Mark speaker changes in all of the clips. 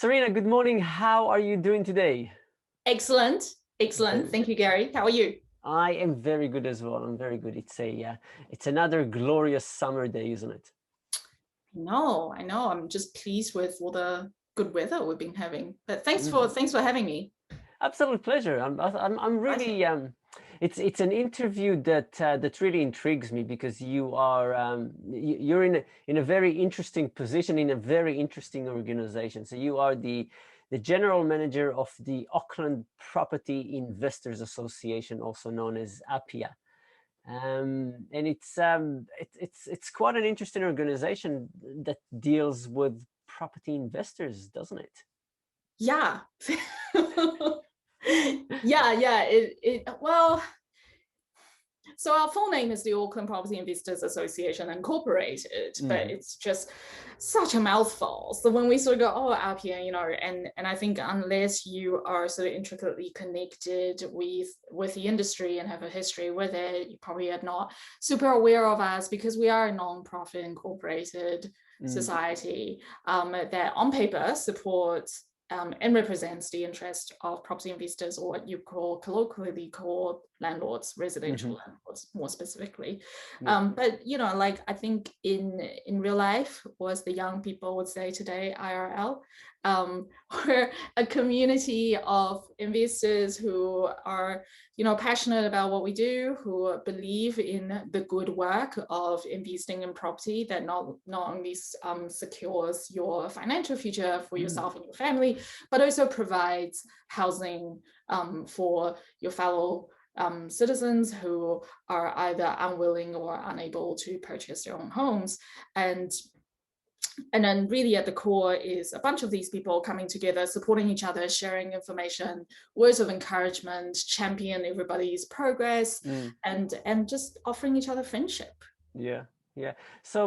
Speaker 1: Sarina, good morning. How are you doing today?
Speaker 2: Excellent. Excellent.
Speaker 1: Very
Speaker 2: Thank
Speaker 1: good.
Speaker 2: you, Gary. How are you?
Speaker 1: I am very good as well. I'm very good. It's another glorious summer day, isn't it?
Speaker 2: No, I know. I'm just pleased with all the good weather we've been having. But thanks for
Speaker 1: Mhm.
Speaker 2: thanks for having me.
Speaker 1: Absolute pleasure. I'm
Speaker 2: Exciting.
Speaker 1: really it's an interview that really intrigues me because you're in a very interesting position in a very interesting organization. So you are the general manager of the Auckland Property Investors Association, also known as APIA. And it's quite an interesting organization that deals with property investors, doesn't it?
Speaker 2: Yeah. Yeah. Well, so our full name is the Auckland Property Investors Association Incorporated, but
Speaker 1: Hmm.
Speaker 2: it's just such a mouthful. So when we sort of go, oh, RPA, and I think unless you are sort of intricately connected with the industry and have a history with it, you probably are not super aware of us because we are a non-profit incorporated
Speaker 1: Mm.
Speaker 2: society that on paper supports and represents the interest of property investors, or what you call colloquially called landlords,
Speaker 1: Hmm.
Speaker 2: residential landlords, more specifically.
Speaker 1: Yeah.
Speaker 2: But like I think in real life, or as the young people would say today, IRL, we're a community of investors who are passionate about what we do, who believe in the good work of investing in property that not only secures your financial future for
Speaker 1: Mm.
Speaker 2: yourself and your family, but also provides housing for your fellow citizens who are either unwilling or unable to purchase their own homes. And then really at the core is a bunch of these people coming together, supporting each other, sharing information, words of encouragement, champion everybody's progress,
Speaker 1: Mm.
Speaker 2: and just offering each other friendship.
Speaker 1: Yeah. Yeah. So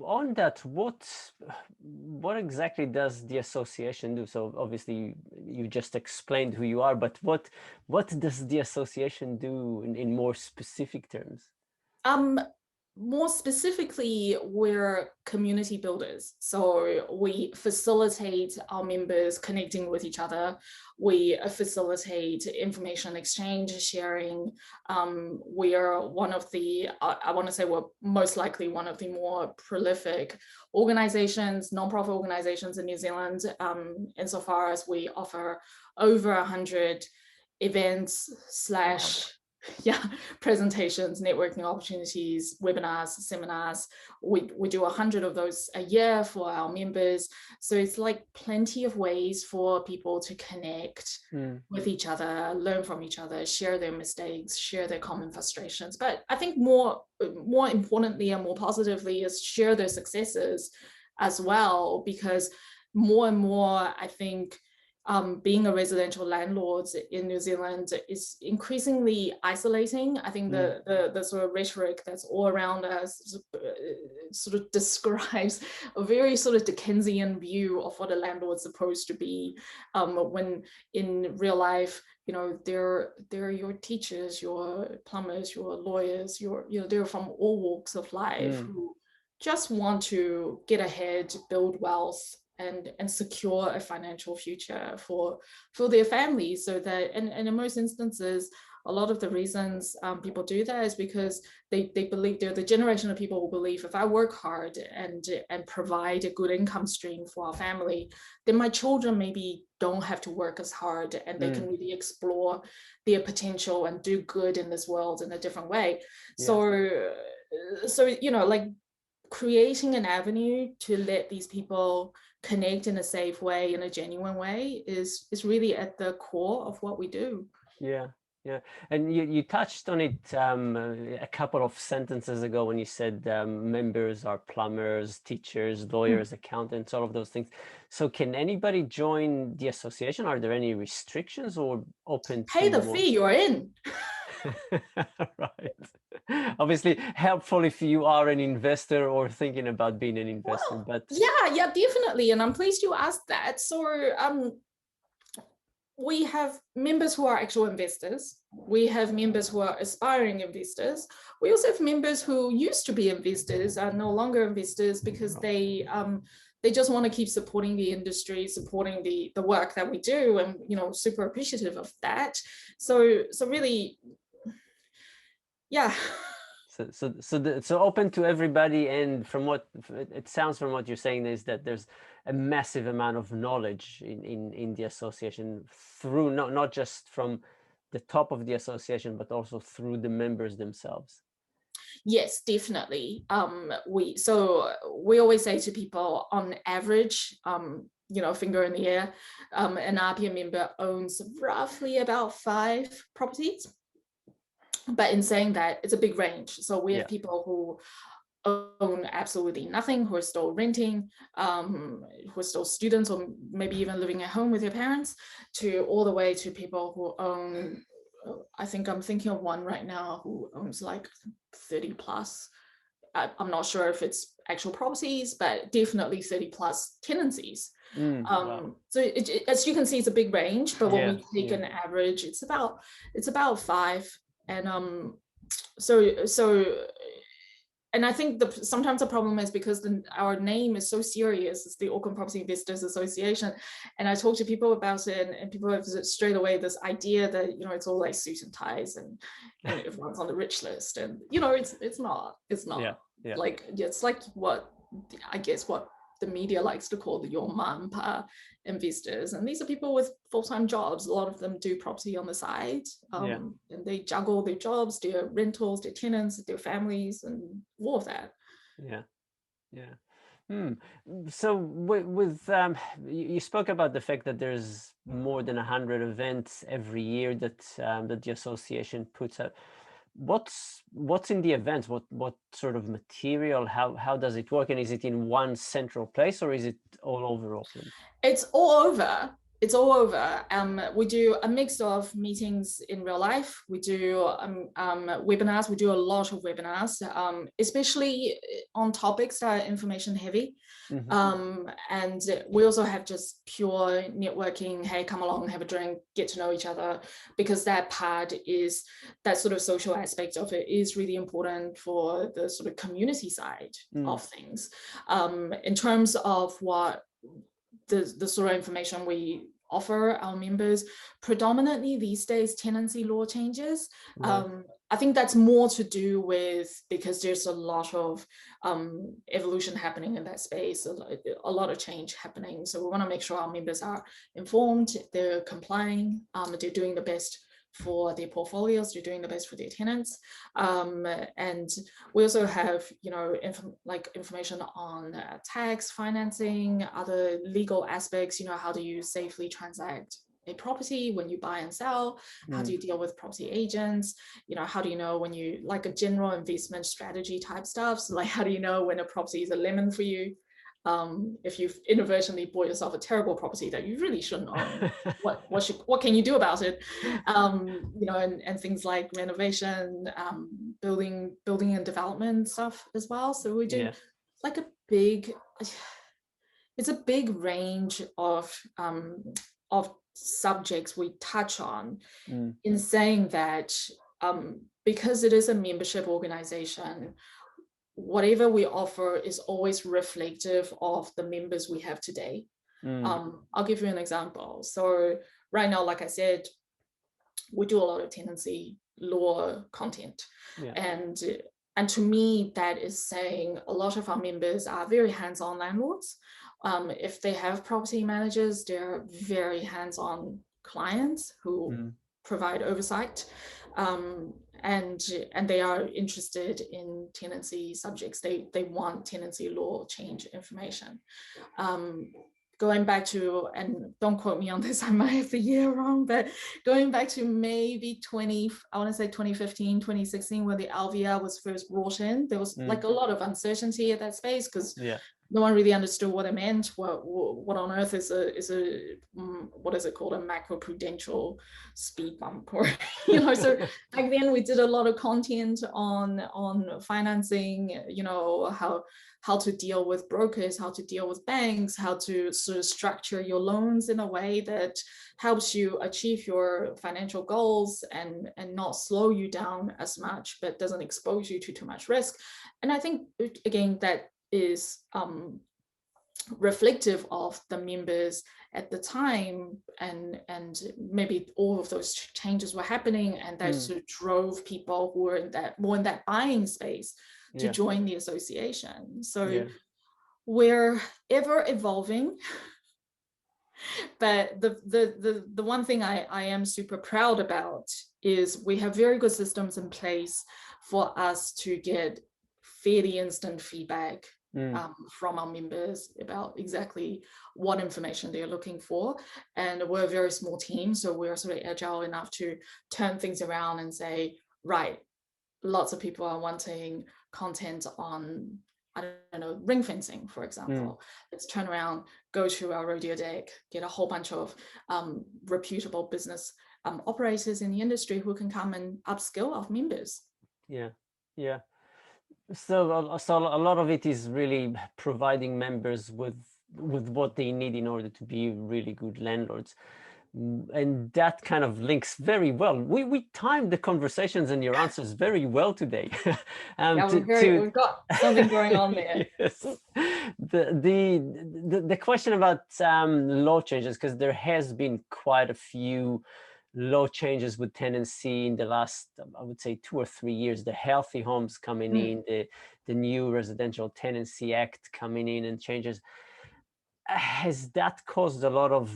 Speaker 1: on that, what exactly does the association do? So obviously you just explained who you are, but what does the association do in more specific terms?
Speaker 2: Um, More specifically, we're community builders. So we facilitate our members connecting with each other. We facilitate information exchange, sharing. We are one of the, I want to say we're most likely one of the more prolific organizations, nonprofit organizations in New Zealand, insofar as we offer over 100 events
Speaker 1: Wow.
Speaker 2: slash yeah presentations, networking opportunities, webinars, seminars. We do 100 of those a year for our members, so it's like plenty of ways for people to connect
Speaker 1: Mm.
Speaker 2: with each other, learn from each other, share their mistakes, share their common frustrations, but I think more importantly and more positively is share their successes as well, because more and more I think being a residential landlord in New Zealand is increasingly isolating. I think
Speaker 1: Mm.
Speaker 2: the sort of rhetoric that's all around us sort of describes a very sort of Dickensian view of what a landlord's supposed to be. When in real life, they're your teachers, your plumbers, your lawyers, they're from all walks of life
Speaker 1: Mm.
Speaker 2: who just want to get ahead, build wealth, and secure a financial future for their families. So that, and in most instances, a lot of the reasons people do that is because they believe they're the generation of people who believe, if I work hard and provide a good income stream for our family, then my children maybe don't have to work as hard and they can
Speaker 1: Mm.
Speaker 2: really explore their potential and do good in this world in a different way.
Speaker 1: Yeah.
Speaker 2: So like creating an avenue to let these people connect in a safe way, in a genuine way, is really at the core of what we do.
Speaker 1: Yeah, yeah. And you touched on it a couple of sentences ago when you said members are plumbers, teachers, lawyers, accountants, all of those things. So can anybody join the association? Are there any restrictions or open
Speaker 2: Pay
Speaker 1: to
Speaker 2: the
Speaker 1: more?
Speaker 2: fee, you're in.
Speaker 1: Right. Obviously helpful if you are an investor or thinking about being an investor,
Speaker 2: Well,
Speaker 1: but
Speaker 2: yeah, definitely, and I'm pleased you asked that. So we have members who are actual investors. We have members who are aspiring investors. We also have members who used to be investors, are no longer investors because they just want to keep supporting the industry, supporting the work that we do, and super appreciative of that. So really, yeah.
Speaker 1: So open to everybody, and from what it sounds from what you're saying is that there's a massive amount of knowledge in the association, through not just from the top of the association, but also through the members themselves.
Speaker 2: Yes, definitely. We always say to people, on average, finger in the air, an RPM member owns roughly about 5 properties. But in saying that, it's a big range. So we have people who own absolutely nothing, who are still renting, who are still students, or maybe even living at home with their parents, to all the way to people who own, I think I'm thinking of one right now who owns like 30 plus. I'm not sure if it's actual properties, but definitely 30 plus tenancies.
Speaker 1: Wow.
Speaker 2: So as you can see, it's a big range, but when we take an average, it's about 5. And and I think sometimes the problem is because our name is so serious. It's the Auckland Property Investors Association, and I talk to people about it, and people have straight away this idea that it's all like suit and ties, and everyone's on the rich list, and it's not. Like it's like what the media likes to call your mom and pa investors, and these are people with full-time jobs. A lot of them do property on the side, and they juggle their jobs, their rentals, their tenants, their families, and all of that.
Speaker 1: So with you spoke about the fact that there's more than 100 events every year that the association puts out. What's in the events? What sort of material? How does it work? And is it in one central place, or is it all over Auckland?
Speaker 2: It's all over. We do a mix of meetings in real life. We do webinars. We do a lot of webinars, especially on topics that are information heavy. And we also have just pure networking. Hey, come along, have a drink, get to know each other, because that sort of social aspect of it is really important for the sort of community side of things. In terms of what the sort of information we offer our members, predominantly these days tenancy law changes. I think that's more to do with, because there's a lot of evolution happening in that space, a lot of change happening. So we want to make sure our members are informed, they're complying, they're doing the best for their portfolios, they're doing the best for their tenants. And we also have, information on tax, financing, other legal aspects, how do you safely transact a property when you buy and sell? How do you deal with property agents? How do you know when you, like a general investment strategy type stuff? So like, how do you know when a property is a lemon for you? If you've inadvertently bought yourself a terrible property that you really shouldn't own, what can you do about it? And things like renovation, building and development stuff as well. So we do like it's a big range of subjects we touch on. In saying that, because it is a membership organization, whatever we offer is always reflective of the members we have today. I'll give you an example. So right now, like I said, we do a lot of tenancy law content. And to me, that is saying a lot of our members are very hands-on landlords. If they have property managers, they're very hands-on clients who provide oversight. And they are interested in tenancy subjects. They want tenancy law change information. Going back to, and don't quote me on this, I might have the year wrong, but going back to maybe 2015, 2016, when the LVR was first brought in, there was like a lot of uncertainty at that space, because no one really understood what it meant. What on earth is a what is it called, a macroprudential speed bump, or so back then we did a lot of content on financing, how to deal with brokers, how to deal with banks, how to sort of structure your loans in a way that helps you achieve your financial goals and not slow you down as much, but doesn't expose you to too much risk. And I think, again, that is reflective of the members at the time, and maybe all of those changes were happening, and that sort of drove people who were in that more in that buying space to join the association. So we're ever evolving. But the one thing I am super proud about is we have very good systems in place for us to get fairly instant feedback from our members about exactly what information they're looking for. And we're a very small team, so we're sort of agile enough to turn things around and say, right, lots of people are wanting content on, I don't know, ring fencing, for example. Let's turn around, go to our rodeo deck, get a whole bunch of reputable business operators in the industry who can come and upskill our members.
Speaker 1: Yeah, yeah. So a lot of it is really providing members with what they need in order to be really good landlords. And that kind of links very well. We timed the conversations and your answers very well today.
Speaker 2: We've got something going on there.
Speaker 1: Yes. The question about law changes, because there has been quite a few law changes with tenancy in the last, I would say, 2 or 3 years. The healthy homes coming in, the new Residential Tenancy Act coming in and changes. Has that caused a lot of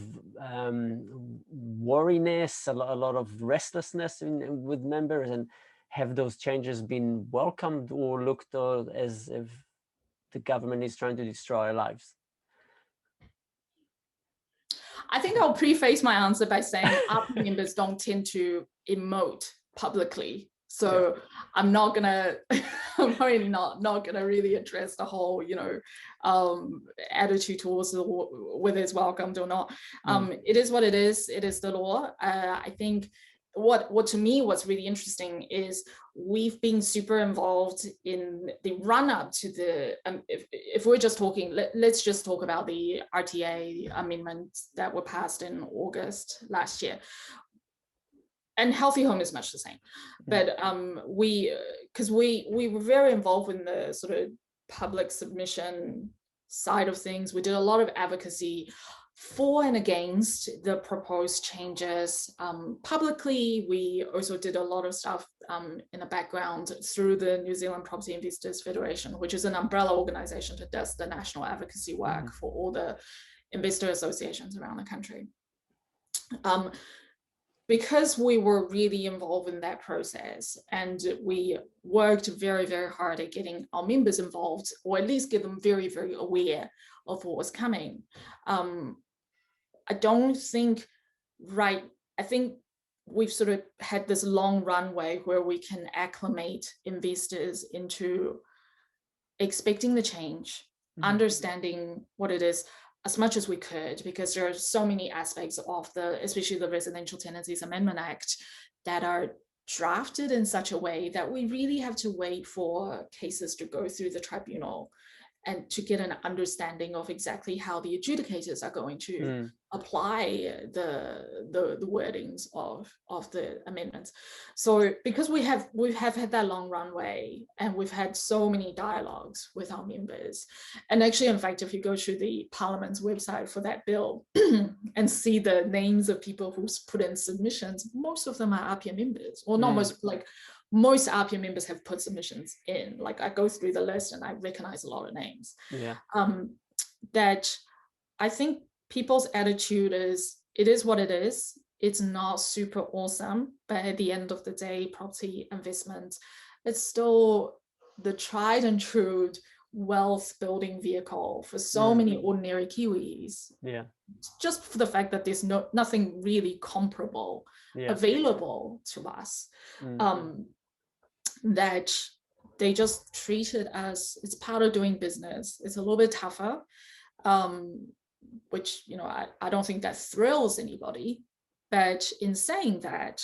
Speaker 1: worriness, a lot of restlessness with members? And have those changes been welcomed or looked as if the government is trying to destroy our lives?
Speaker 2: I think I'll preface my answer by saying our members don't tend to emote publicly. So I'm not gonna, I'm probably not gonna really address the whole, attitude towards whether it's welcomed or not. It is what it is. It is the law. I think what to me what's really interesting is we've been super involved in the run up to the if we're just talking, let's just talk about the RTA amendments that were passed in August last year. And healthy home is much the same, but we were very involved in the sort of public submission side of things. We did a lot of advocacy for and against the proposed changes publicly. We also did a lot of stuff in the background through the New Zealand Property Investors Federation, which is an umbrella organization that does the national advocacy work for all the investor associations around the country. Because we were really involved in that process, and we worked very, very hard at getting our members involved, or at least get them very, very aware of what was coming. I don't think, I think we've sort of had this long runway where we can acclimate investors into expecting the change, understanding what it is as much as we could, because there are so many aspects of especially the Residential Tenancies Amendment Act, that are drafted in such a way that we really have to wait for cases to go through the tribunal and to get an understanding of exactly how the adjudicators are going to apply the wordings of the amendments. So because we have had that long runway, and we've had so many dialogues with our members, and actually, in fact, if you go to the Parliament's website for that bill and see the names of people who's put in submissions, most of them are RPM members, or not most, like most RPM members have put submissions in. Like, I go through the list and I recognize a lot of names. That I think people's attitude is, it is what it is. It's not super awesome, but at the end of the day, property investment, it's still the tried and true wealth building vehicle for so many ordinary Kiwis. Just for the fact that there's nothing really comparable available to us. That they just treat it as it's part of doing business. It's a little bit tougher, which, I don't think that thrills anybody. But in saying that,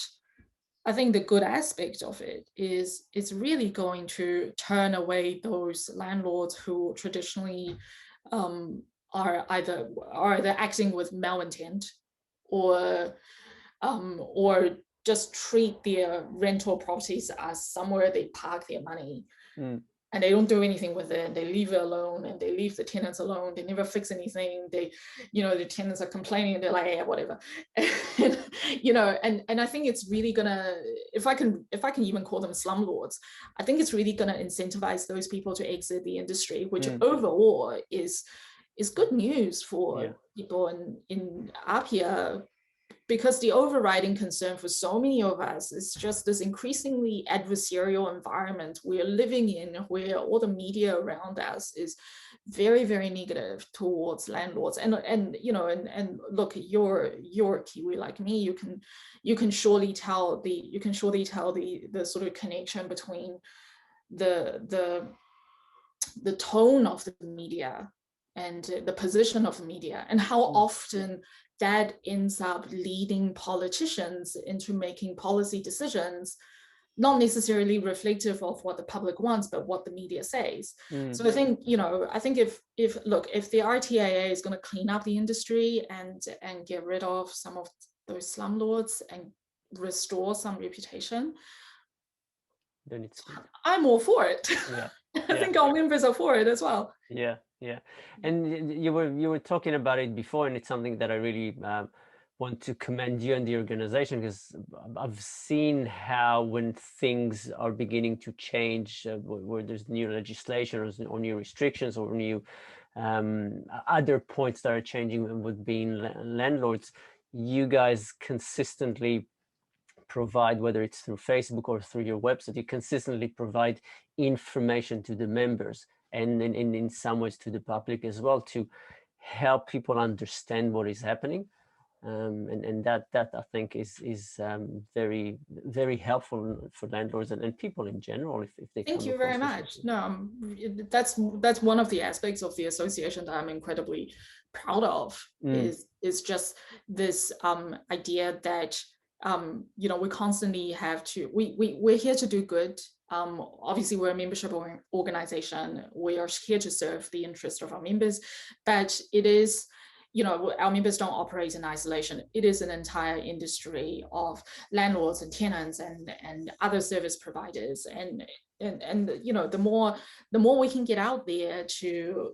Speaker 2: I think the good aspect of it is it's really going to turn away those landlords who traditionally are either acting with malintent, or just treat their rental properties as somewhere they park their money. and they don't do anything with it, and they leave it alone, and they leave the tenants alone. They never fix anything. They, the tenants are complaining, and they're like, yeah, whatever. And, and I think it's really gonna, if I can even call them slumlords, I think it's really gonna incentivize those people to exit the industry, which overall is good news for people in Apia, because the overriding concern for so many of us is just this increasingly adversarial environment we're living in, where all the media around us is very, very negative towards landlords. And look, you're a Kiwi like me. You can surely tell the sort of connection between the tone of the media and the position of the media, and how often that ends up leading politicians into making policy decisions not necessarily reflective of what the public wants, but what the media says. So I think, if the RTAA is going to clean up the industry and get rid of some of those slumlords and restore some reputation,
Speaker 1: then it's good.
Speaker 2: I'm all for it.
Speaker 1: Yeah.
Speaker 2: I think our members are for it as well.
Speaker 1: Yeah. And you were talking about it before, and it's something that I really want to commend you and the organization, because I've seen how when things are beginning to change, where there's new legislation or new restrictions or new other points that are changing with being landlords, you guys consistently provide, whether it's through Facebook or through your website, you consistently provide information to the members and in some ways to the public as well, to help people understand what is happening. And that I think is very, very helpful for landlords and people in general, if they
Speaker 2: thank you very much. No, that's one of the aspects of the association that I'm incredibly proud of, is just this idea that we constantly have to, we're here to do good. Obviously we're a membership organization. We are here to serve the interest of our members, but it is, our members don't operate in isolation. It is an entire industry of landlords and tenants and other service providers. And the more we can get out there to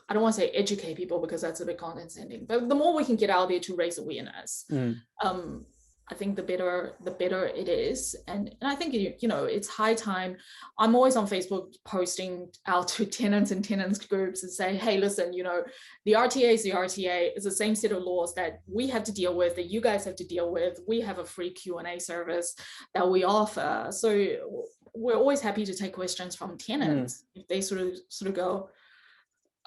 Speaker 2: I don't want to say educate people, because that's a bit condescending, but the more we can get out there to raise awareness, I think the better it is. And I think, it's high time. I'm always on Facebook posting out to tenants and tenants groups and say, hey, listen, the RTA is the RTA. It's the same set of laws that we have to deal with, that you guys have to deal with. We have a free Q&A service that we offer. So we're always happy to take questions from tenants if they sort of go,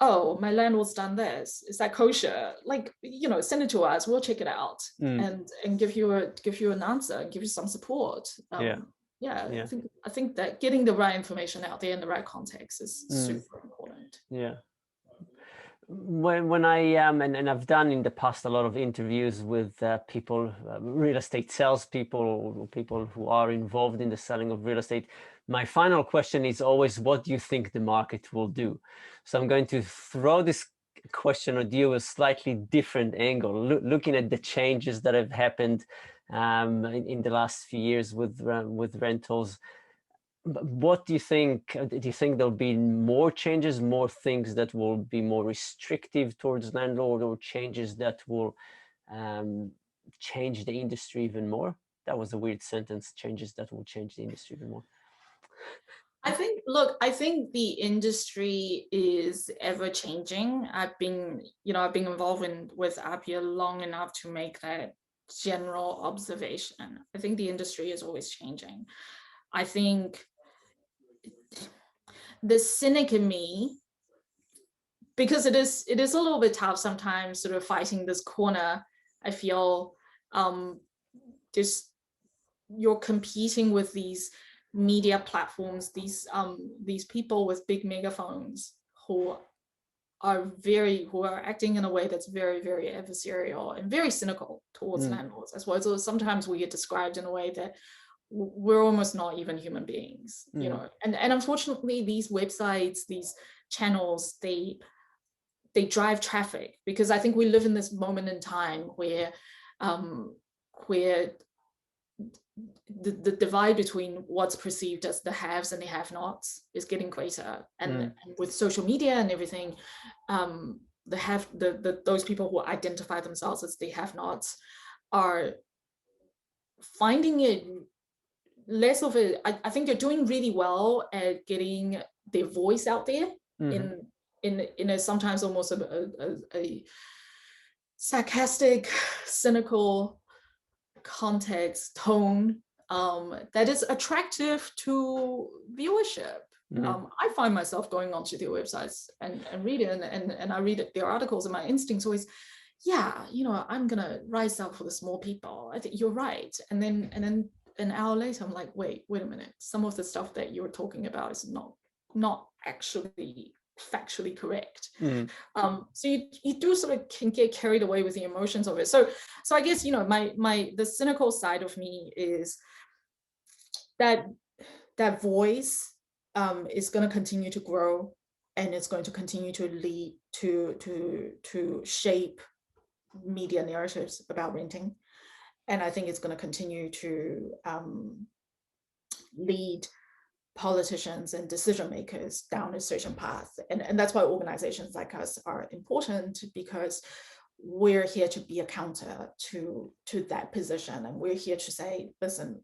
Speaker 2: oh, my landlord's done this, is that kosher? Like, send it to us, we'll check it out and give you an answer and give you some support. I think that getting the right information out there in the right context is super important.
Speaker 1: When I and I've done in the past a lot of interviews with people, real estate salespeople, or people who are involved in the selling of real estate, my final question is always, what do you think the market will do? So I'm going to throw this question at you a slightly different angle, looking at the changes that have happened in the last few years with rentals. What do you think? Do you think there'll be more changes, more things that will be more restrictive towards landlord, or changes that will change the industry even more? That was a weird sentence. Changes that will change the industry even more.
Speaker 2: I think the industry is ever changing. I've been involved with Apia long enough to make that general observation. I think the industry is always changing. I think the cynic in me, because it is a little bit tough sometimes, sort of fighting this corner. I feel just you're competing with these media platforms, these people with big megaphones who are acting in a way that's very, very adversarial and very cynical towards landlords as well. So sometimes we get described in a way that we're almost not even human beings, and unfortunately these websites, these channels, they drive traffic, because I think we live in this moment in time where the divide between what's perceived as the haves and the have-nots is getting greater, and with social media and everything, those people who identify themselves as the have-nots are finding it less of a, I think they're doing really well at getting their voice out there in a sometimes almost a sarcastic, cynical context, tone, that is attractive to viewership. I find myself going onto their websites and reading, and I read their articles, and my instinct's always, yeah, you know, I'm gonna rise up for the small people. I think you're right. And then an hour later, I'm like, wait a minute. Some of the stuff that you're talking about is not actually factually correct. So you do sort of can get carried away with the emotions of it. So I guess, you know, the cynical side of me is that voice is going to continue to grow, and it's going to continue to lead to shape media narratives about renting. And I think it's going to continue to lead politicians and decision makers down a certain path. And that's why organizations like us are important, because we're here to be a counter to that position. And we're here to say, listen,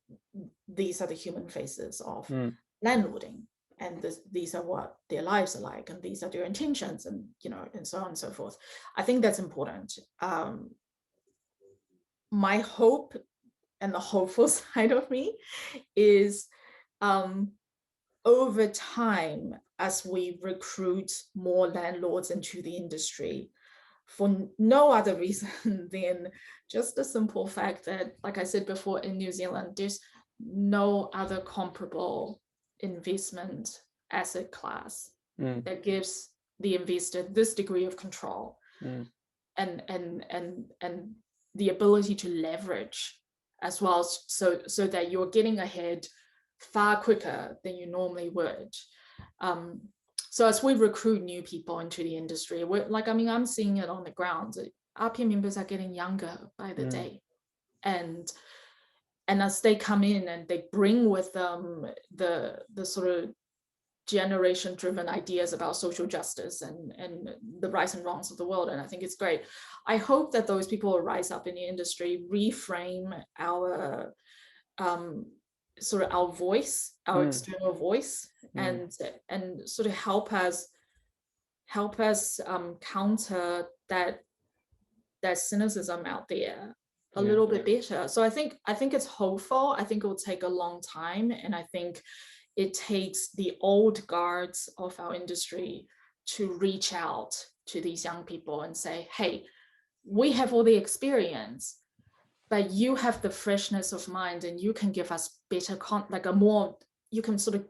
Speaker 2: these are the human faces of landlording, and these are what their lives are like, and these are their intentions, and, you know, and so on and so forth. I think that's important. My hope, and the hopeful side of me, is over time, as we recruit more landlords into the industry, for no other reason than just the simple fact that, like I said before, in New Zealand, there's no other comparable investment asset class that gives the investor this degree of control and the ability to leverage as well, so that you're getting ahead far quicker than you normally would. So as we recruit new people into the industry, I'm seeing it on the ground. RPM members are getting younger by the day, and as they come in and they bring with them the sort of generation-driven ideas about social justice and the rights and wrongs of the world, and I think it's great. I hope that those people will rise up in the industry, reframe our sort of our voice, our external voice, and sort of help us counter that cynicism out there a little bit better. So I think it's hopeful. I think it will take a long time, and I think it takes the old guards of our industry to reach out to these young people and say, hey, we have all the experience, but you have the freshness of mind, and you can give us better you can sort of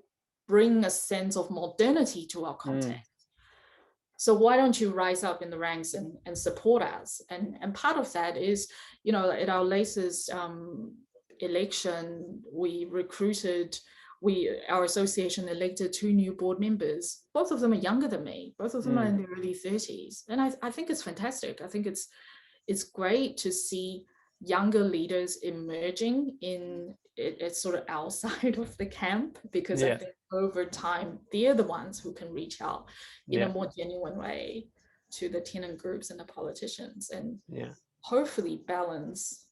Speaker 2: bring a sense of modernity to our content. So why don't you rise up in the ranks and support us? And part of that is, you know, at our latest election, our association elected 2 new board members. Both of them are younger than me. Both of them are in their early 30s. And I think it's fantastic. I think it's great to see younger leaders emerging in it's sort of outside of the camp, because I think over time they're the ones who can reach out in a more genuine way to the tenant groups and the politicians, and hopefully balance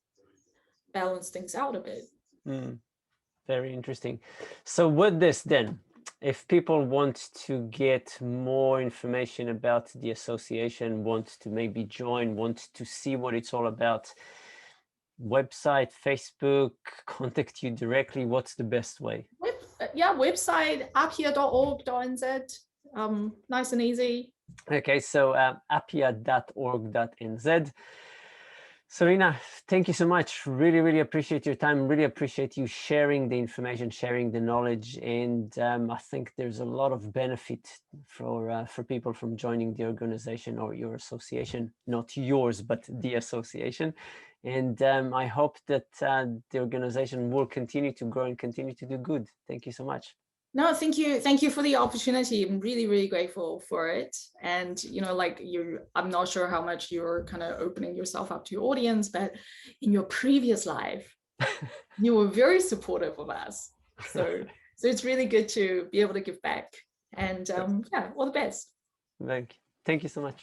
Speaker 2: things out a bit.
Speaker 1: Very interesting. So with this then, if people want to get more information about the association, want to maybe join, want to see what it's all about, website, Facebook, contact you directly, what's the best way?
Speaker 2: Website, apia.org.nz, nice and easy.
Speaker 1: Okay, so apia.org.nz. Sarina, thank you so much. Really, really appreciate your time. Really appreciate you sharing the information, sharing the knowledge. And I think there's a lot of benefit for people from joining the organization or your association, not yours, but the association. And I hope that the organization will continue to grow and continue to do good. Thank you so much.
Speaker 2: No, thank you. Thank you for the opportunity. I'm really, really grateful for it. And, you know, I'm not sure how much you're kind of opening yourself up to your audience, but in your previous life, You were very supportive of us. So it's really good to be able to give back. And yeah, all the best.
Speaker 1: Thank you so much.